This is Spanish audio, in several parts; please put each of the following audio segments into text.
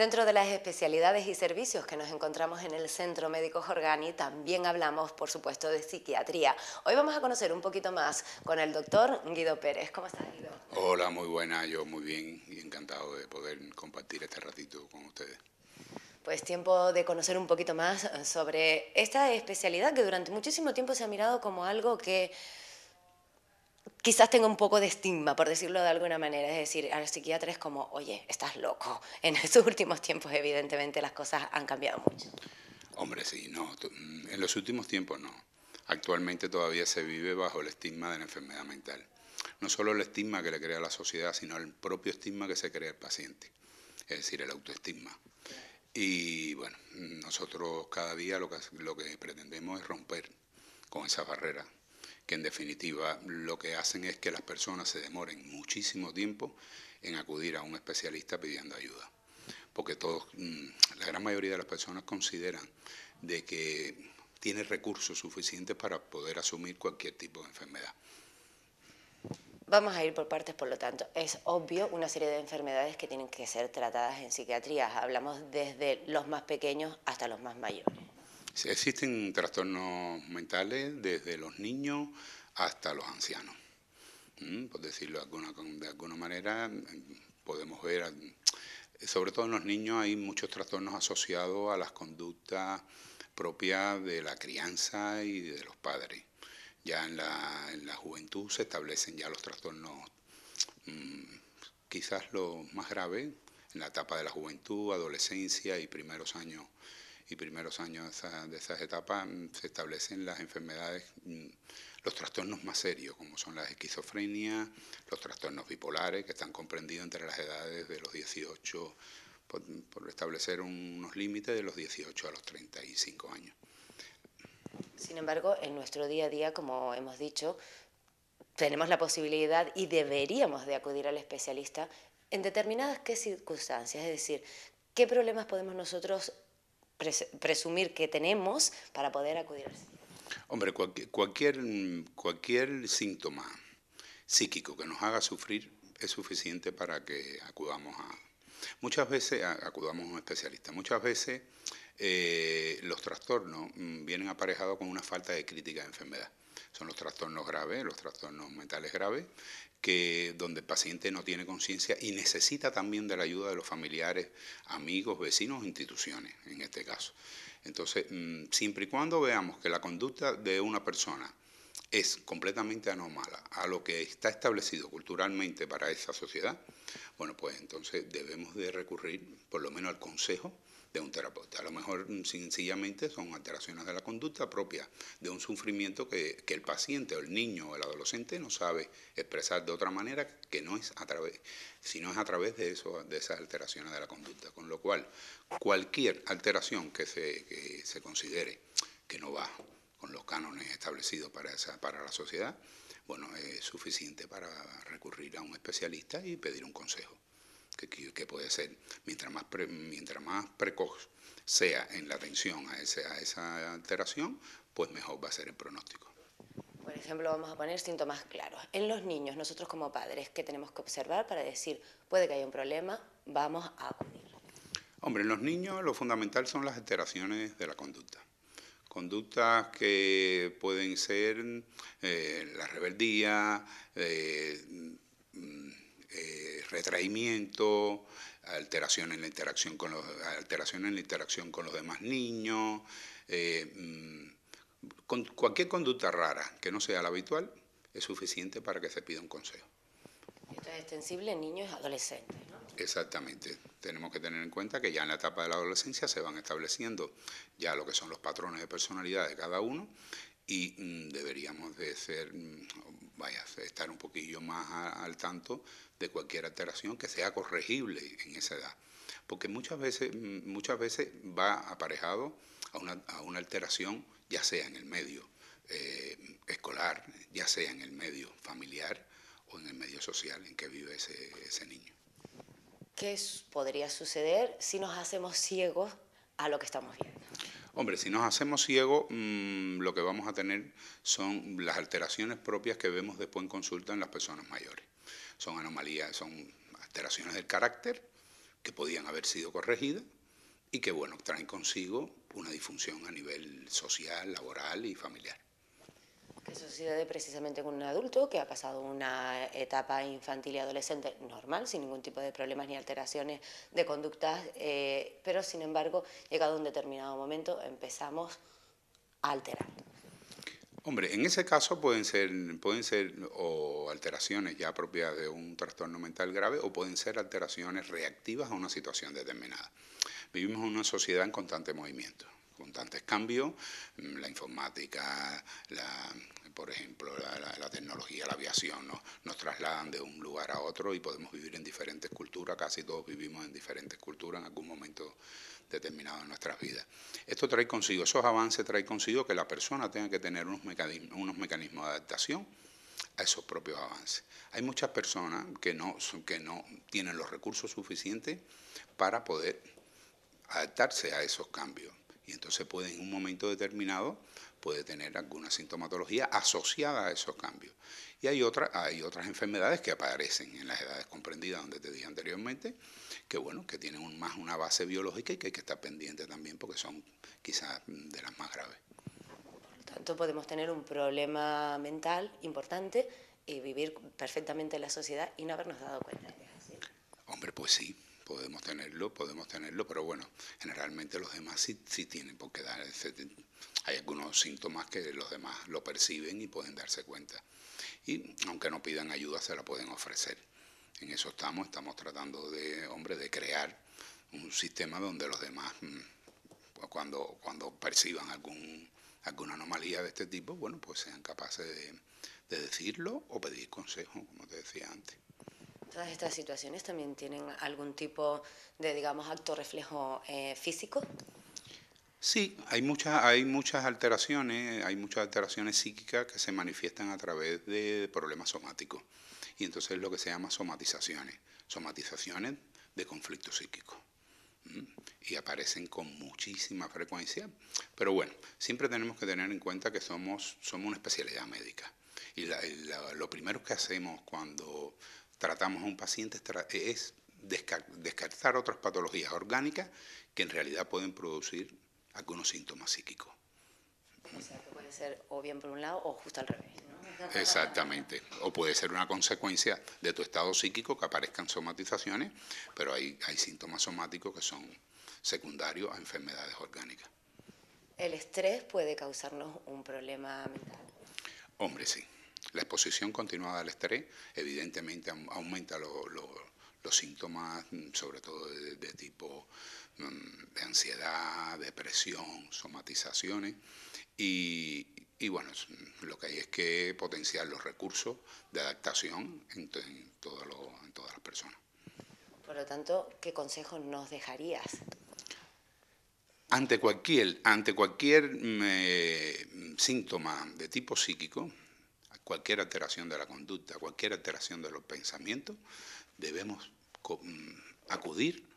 Dentro de las especialidades y servicios que nos encontramos en el Centro Médico Jorgani, también hablamos, por supuesto, de psiquiatría. Hoy vamos a conocer un poquito más con el doctor Guido Pérez. ¿Cómo estás, Guido? Hola, muy buena, yo muy bien y encantado de poder compartir este ratito con ustedes. Pues tiempo de conocer un poquito más sobre esta especialidad que durante muchísimo tiempo se ha mirado como algo que quizás tenga un poco de estigma, por decirlo de alguna manera. Es decir, al psiquiatra es como, oye, estás loco. En estos últimos tiempos, evidentemente, las cosas han cambiado mucho. Hombre, sí, no, en los últimos tiempos no. Actualmente todavía se vive bajo el estigma de la enfermedad mental. No solo el estigma que le crea la sociedad, sino el propio estigma que se crea el paciente, es decir, el autoestigma. Y bueno, nosotros cada día lo que pretendemos es romper con esa barrera, que en definitiva lo que hacen es que las personas se demoren muchísimo tiempo en acudir a un especialista pidiendo ayuda. Porque la gran mayoría de las personas consideran de que tiene recursos suficientes para poder asumir cualquier tipo de enfermedad. Vamos a ir por partes, por lo tanto. Es obvio una serie de enfermedades que tienen que ser tratadas en psiquiatría. Hablamos desde los más pequeños hasta los más mayores. Existen trastornos mentales desde los niños hasta los ancianos. Por decirlo de alguna manera, podemos ver, sobre todo en los niños hay muchos trastornos asociados a las conductas propias de la crianza y de los padres. Ya en la juventud se establecen ya los trastornos, quizás los más graves, en la etapa de la juventud, adolescencia y primeros años de esas etapas se establecen las enfermedades, los trastornos más serios, como son las esquizofrenia, los trastornos bipolares, que están comprendidos entre las edades de los 18, por establecer unos límites de los 18 a los 35 años. Sin embargo, en nuestro día a día, como hemos dicho, tenemos la posibilidad y deberíamos de acudir al especialista en determinadas ¿qué circunstancias? Es decir, ¿qué problemas podemos nosotros presumir que tenemos para poder acudir al psiquiatra? Hombre, cualquier síntoma psíquico que nos haga sufrir es suficiente para que muchas veces acudamos a un especialista. Muchas veces los trastornos vienen aparejados con una falta de crítica de enfermedad. Son los trastornos graves, los trastornos mentales graves, donde el paciente no tiene conciencia y necesita también de la ayuda de los familiares, amigos, vecinos, instituciones, en este caso. Entonces, siempre y cuando veamos que la conducta de una persona es completamente anómala a lo que está establecido culturalmente para esa sociedad, bueno, pues entonces debemos de recurrir por lo menos al consejo de un terapeuta. A lo mejor sencillamente son alteraciones de la conducta propia de un sufrimiento que el paciente o el niño o el adolescente no sabe expresar de otra manera que no es sino es a través de esas alteraciones de la conducta. Con lo cual, cualquier alteración que se considere que no va con los cánones establecidos para la sociedad, bueno, es suficiente para recurrir a un especialista y pedir un consejo, que puede ser, mientras más precoz sea en la atención a esa alteración, pues mejor va a ser el pronóstico. Por ejemplo, vamos a poner síntomas claros. En los niños, nosotros como padres, ¿qué tenemos que observar para decir, puede que haya un problema, vamos a acudir? Hombre, en los niños lo fundamental son las alteraciones de la conducta. Conductas que pueden ser la rebeldía, retraimiento, alteración en la interacción con los demás niños, con cualquier conducta rara que no sea la habitual es suficiente para que se pida un consejo. Esto es extensible en niños y adolescentes, ¿no? Exactamente. Tenemos que tener en cuenta que ya en la etapa de la adolescencia se van estableciendo ya lo que son los patrones de personalidad de cada uno y deberíamos de estar un poquillo más al tanto de cualquier alteración que sea corregible en esa edad. Porque muchas veces va aparejado a una alteración, ya sea en el medio escolar, ya sea en el medio familiar o en el medio social en que vive ese niño. ¿Qué podría suceder si nos hacemos ciegos a lo que estamos viendo? Hombre, si nos hacemos ciegos, lo que vamos a tener son las alteraciones propias que vemos después en consulta en las personas mayores. Son anomalías, son alteraciones del carácter, que podían haber sido corregidas y que, bueno, traen consigo una disfunción a nivel social, laboral y familiar. Que sucede precisamente con un adulto que ha pasado una etapa infantil y adolescente normal, sin ningún tipo de problemas ni alteraciones de conductas, pero sin embargo, llegado a un determinado momento, empezamos a alterar. Hombre, en ese caso pueden ser o alteraciones ya propias de un trastorno mental grave o pueden ser alteraciones reactivas a una situación determinada. Vivimos en una sociedad en constante movimiento, constantes cambios, la informática, por ejemplo, la tecnología, la aviación, ¿no? Nos trasladan de un lugar a otro y podemos vivir en diferentes culturas, casi todos vivimos en diferentes culturas en algún momento determinado en nuestras vidas. Esto trae consigo, esos avances trae consigo que la persona tenga que tener unos mecanismos de adaptación a esos propios avances. Hay muchas personas que no tienen los recursos suficientes para poder adaptarse a esos cambios. Y entonces puede, en un momento determinado, puede tener alguna sintomatología asociada a esos cambios. Y hay otras enfermedades que aparecen en las edades comprendidas, donde te dije anteriormente, que bueno, que tienen más una base biológica y que hay que estar pendiente también porque son quizás de las más graves. Por lo tanto, podemos tener un problema mental importante y vivir perfectamente en la sociedad y no habernos dado cuenta. Hombre, pues sí, podemos tenerlo, pero bueno, generalmente los demás sí tienen por qué dar. Hay algunos síntomas que los demás lo perciben y pueden darse cuenta. Y aunque no pidan ayuda, se la pueden ofrecer. En eso estamos tratando de crear un sistema donde los demás, cuando perciban alguna anomalía de este tipo, bueno, pues sean capaces de decirlo o pedir consejo, como te decía antes. ¿Todas estas situaciones también tienen algún tipo de, digamos, acto reflejo físico? Sí, hay muchas alteraciones psíquicas que se manifiestan a través de problemas somáticos. Y entonces es lo que se llama somatizaciones de conflicto psíquico. Y aparecen con muchísima frecuencia. Pero bueno, siempre tenemos que tener en cuenta que somos una especialidad médica. Y lo primero que hacemos cuando tratamos a un paciente es descartar otras patologías orgánicas que en realidad pueden producir algunos síntomas psíquicos. O sea, que puede ser o bien por un lado o justo al revés, ¿no? Exactamente. O puede ser una consecuencia de tu estado psíquico que aparezcan somatizaciones, pero hay síntomas somáticos que son secundarios a enfermedades orgánicas. ¿El estrés puede causarnos un problema mental? Hombre, sí. La exposición continuada al estrés evidentemente aumenta los síntomas, sobre todo de tipo de ansiedad, depresión, somatizaciones. Y bueno, lo que hay es que potenciar los recursos de adaptación en todas las personas. Por lo tanto, ¿qué consejos nos dejarías? Ante cualquier síntoma de tipo psíquico, cualquier alteración de la conducta, cualquier alteración de los pensamientos, debemos acudir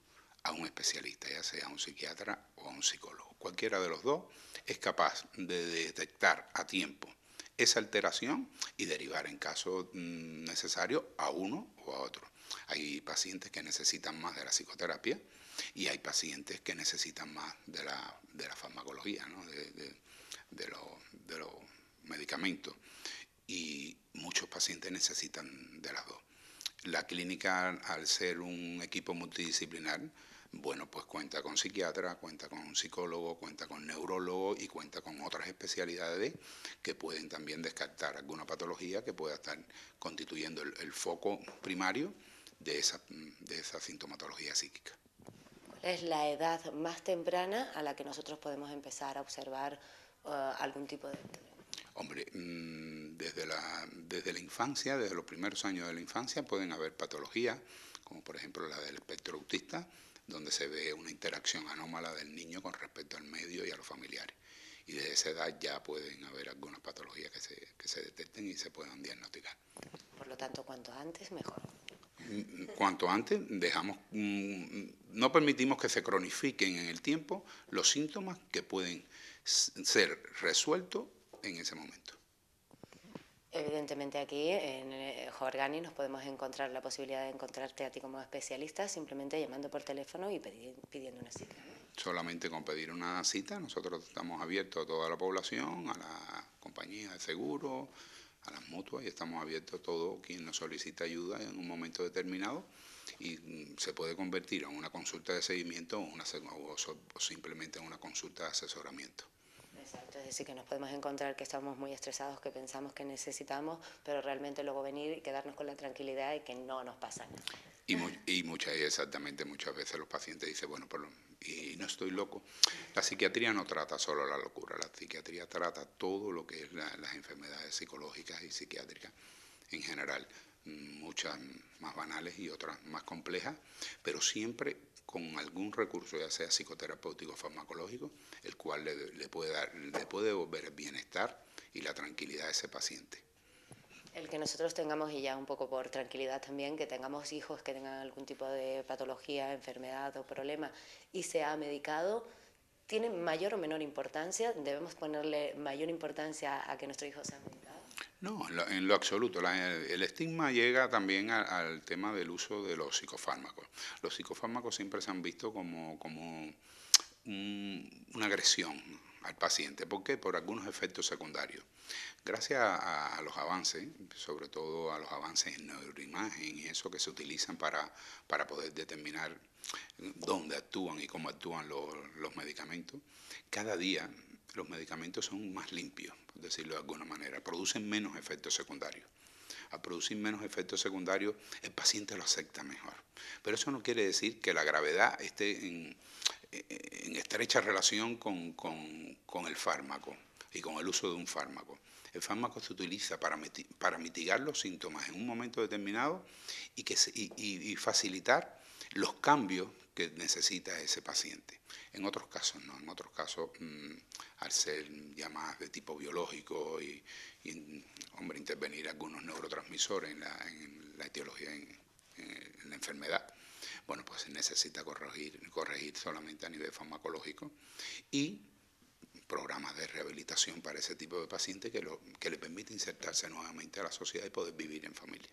a un especialista, ya sea a un psiquiatra o a un psicólogo. Cualquiera de los dos es capaz de detectar a tiempo esa alteración y derivar en caso necesario a uno o a otro. Hay pacientes que necesitan más de la psicoterapia y hay pacientes que necesitan más de la farmacología, ¿no? de los medicamentos. Y muchos pacientes necesitan de las dos. La clínica, al ser un equipo multidisciplinar, bueno, pues cuenta con psiquiatra, cuenta con un psicólogo, cuenta con neurólogo y cuenta con otras especialidades que pueden también descartar alguna patología que pueda estar constituyendo el foco primario de esa sintomatología psíquica. ¿Cuál es la edad más temprana a la que nosotros podemos empezar a observar algún tipo de... Hombre, desde la infancia, desde los primeros años de la infancia, pueden haber patologías, como por ejemplo la del espectro autista, donde se ve una interacción anómala del niño con respecto al medio y a los familiares. Y desde esa edad ya pueden haber algunas patologías que se detecten y se puedan diagnosticar. Por lo tanto, cuanto antes, mejor. Cuanto antes no permitimos que se cronifiquen en el tiempo los síntomas que pueden ser resueltos en ese momento. Evidentemente aquí en Jorgani nos podemos encontrar la posibilidad de encontrarte a ti como especialista simplemente llamando por teléfono y pidiendo una cita, ¿no? Solamente con pedir una cita, nosotros estamos abiertos a toda la población, a la compañía de seguro, a las mutuas, y estamos abiertos a todo quien nos solicita ayuda en un momento determinado, y se puede convertir en una consulta de seguimiento o simplemente en una consulta de asesoramiento. Exacto, es decir, que nos podemos encontrar que estamos muy estresados, que pensamos que necesitamos, pero realmente luego venir y quedarnos con la tranquilidad de que no nos pasa nada. Exactamente, muchas veces los pacientes dicen, bueno, y no estoy loco. La psiquiatría no trata solo la locura, la psiquiatría trata todo lo que es las enfermedades psicológicas y psiquiátricas en general, muchas más banales y otras más complejas, pero siempre con algún recurso, ya sea psicoterapéutico o farmacológico, el cual le puede devolver el bienestar y la tranquilidad a ese paciente. El que nosotros tengamos, y ya un poco por tranquilidad también, que tengamos hijos que tengan algún tipo de patología, enfermedad o problema y sea medicado, ¿tiene mayor o menor importancia? ¿Debemos ponerle mayor importancia a que nuestro hijo sea medicado? No, en lo absoluto. El estigma llega también al tema del uso de los psicofármacos. Los psicofármacos siempre se han visto como una agresión al paciente. ¿Por qué? Por algunos efectos secundarios. Gracias a los avances, sobre todo a los avances en neuroimagen y eso que se utilizan para poder determinar dónde actúan y cómo actúan los medicamentos, cada día los medicamentos son más limpios, por decirlo de alguna manera, producen menos efectos secundarios. Al producir menos efectos secundarios, el paciente lo acepta mejor. Pero eso no quiere decir que la gravedad esté en estrecha relación con el fármaco y con el uso de un fármaco. El fármaco se utiliza para mitigar los síntomas en un momento determinado y facilitar los cambios que necesita ese paciente. En otros casos no, en otros casos al ser ya más de tipo biológico y intervenir algunos neurotransmisores en la etiología, en la enfermedad, bueno, pues se necesita corregir solamente a nivel farmacológico y programas de rehabilitación para ese tipo de pacientes que le permite insertarse nuevamente a la sociedad y poder vivir en familia.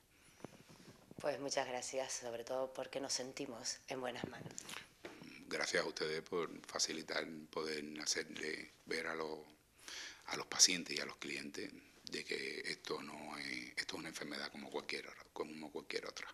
Pues muchas gracias, sobre todo porque nos sentimos en buenas manos. Gracias a ustedes por facilitar poder hacerle ver a los pacientes y a los clientes de que esto es una enfermedad como cualquier otra.